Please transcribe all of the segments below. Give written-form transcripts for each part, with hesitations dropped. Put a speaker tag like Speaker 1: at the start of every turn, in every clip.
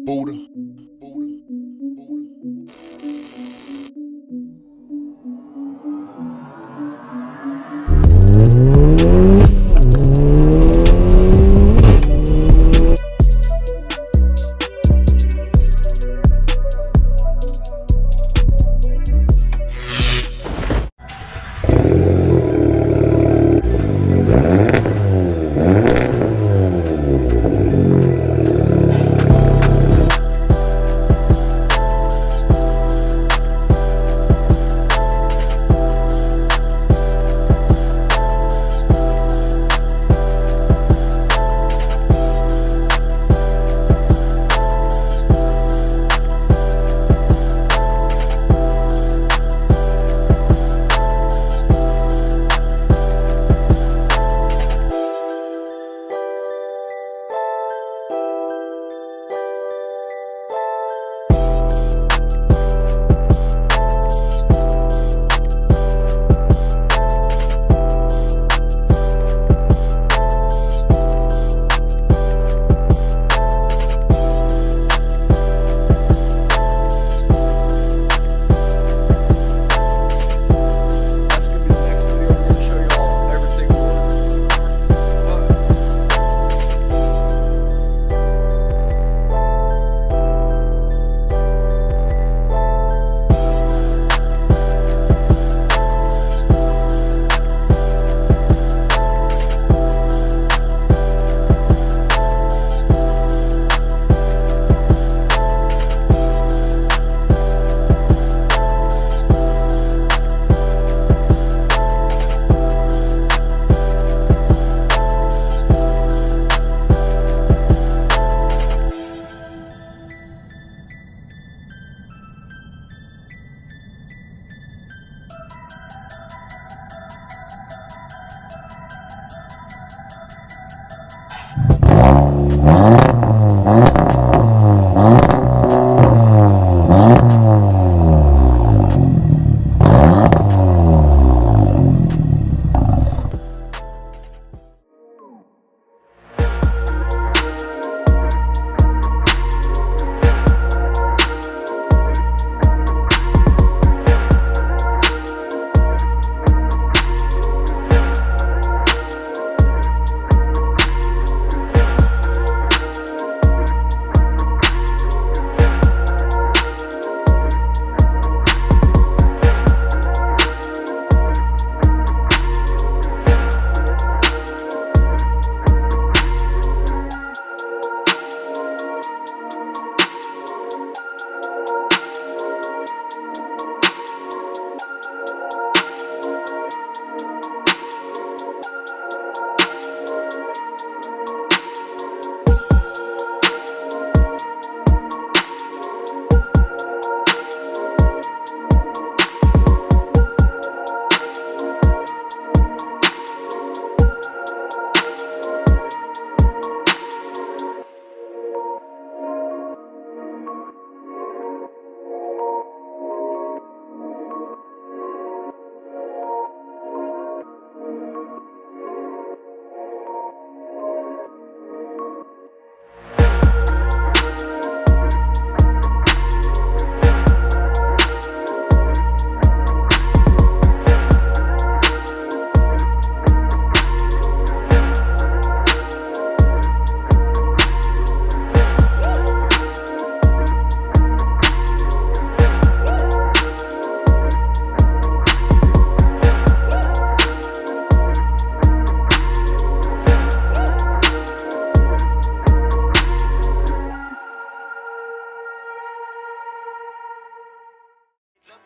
Speaker 1: Buddha.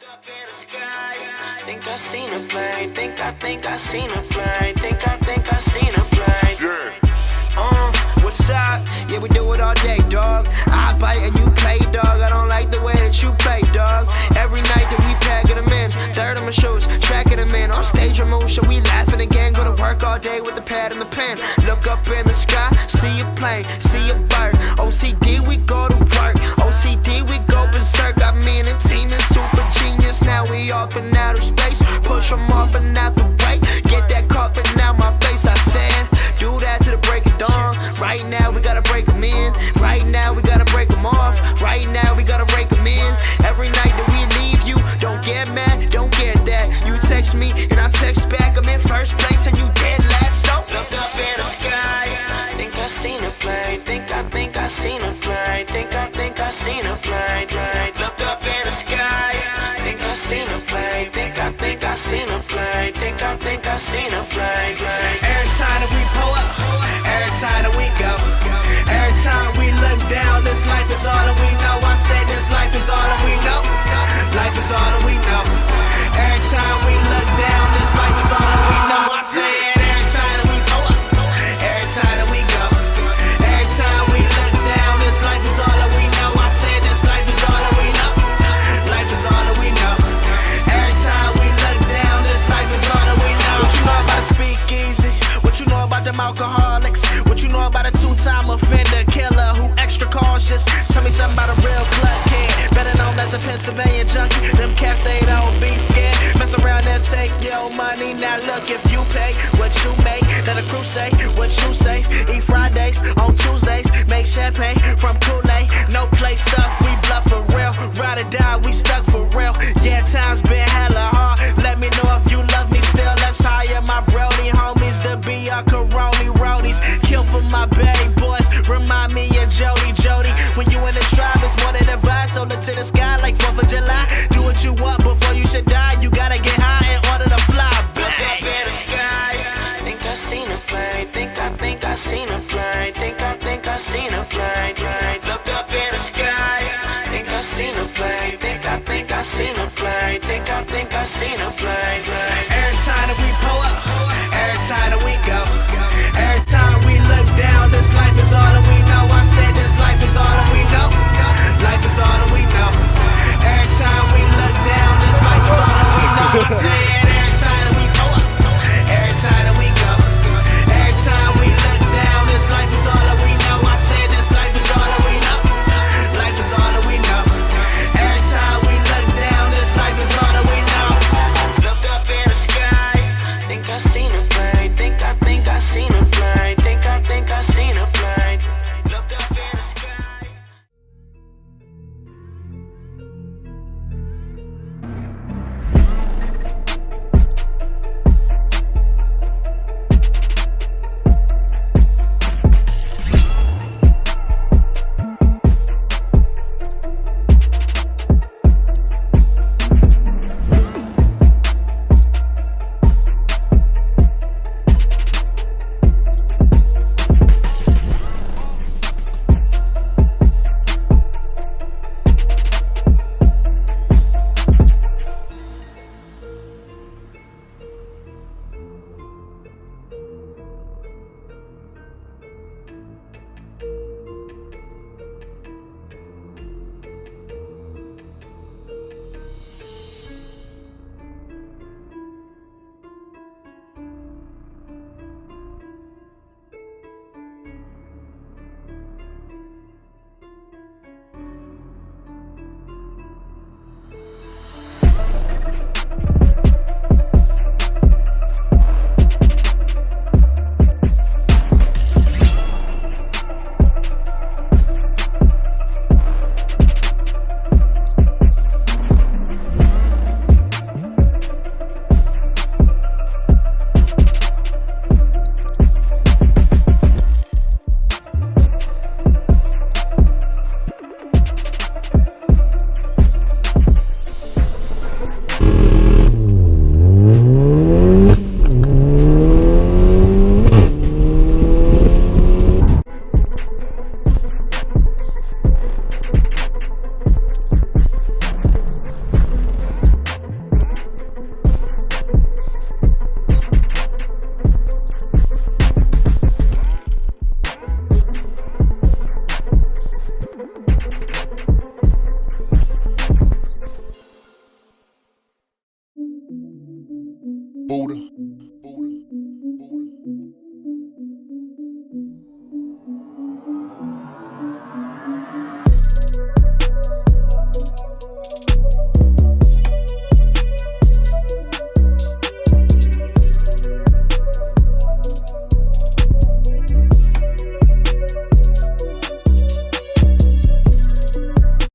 Speaker 2: Up in the sky, think I seen a plane. Think I seen a plane. Think I seen a plane. Yeah. What's up? Yeah, we do it all day, dog. I bite and you play, dog. I don't like the way that you play, dog. Every night that we packing them in, third of my shoes, tracking them in. On stage emotion, we laughing again. Gonna work all day with the pad and the pen. Look up in the sky, see a plane, see a bird. OCD, we go to work. OCD, we go berserk. Got me and the team is super genius. Now we off in outer space. Push them off and out the way. Get that carpet out my face. I said, do that to the break of dawn. Right now we gotta break them in. Right now we gotta break them off. I seen a plane. Every time that we pull up, every time that we go, every time we look down, this life is all that we know. I say this life is all that we know. Life is all that we know. Every time we look down, this life is all that we know. I say it every time that we pull up, every time that we go, every time we look down, this life is all that we know. I say this life is all that we know. Life is all that we know. Every time we look down, this life is all that we know. What you know about a speakeasy? What you know about them alcoholics? What you know about a two-time offender killer who extra cautious? Tell me something about a real club kid, better known as a Pennsylvania junkie. Them cats, they don't be scared. Mess around and take your money. Now look, if you pay what you make, then the crew say what you say. Eat Fridays on Tuesdays, make champagne from Kool-Aid. No play stuff, we bluff for real. Ride or die, we stuck for real. Yeah, times been hella hard. Let me know if you love me still. Let's hire my Brody homies to be our Coroni roadies. Kill for my baby boys, remind me of Jody. When you in the tribe, it's more than a vibe. So look to the sky like 4th of July. Do what you want before you should die. You gotta get high in order to fly. Look up in the sky, think I seen a plane. Think I seen a plane. Think I seen a plane. Look up in the sky, think I seen a plane. Think I seen a plane. Think I seen a plane.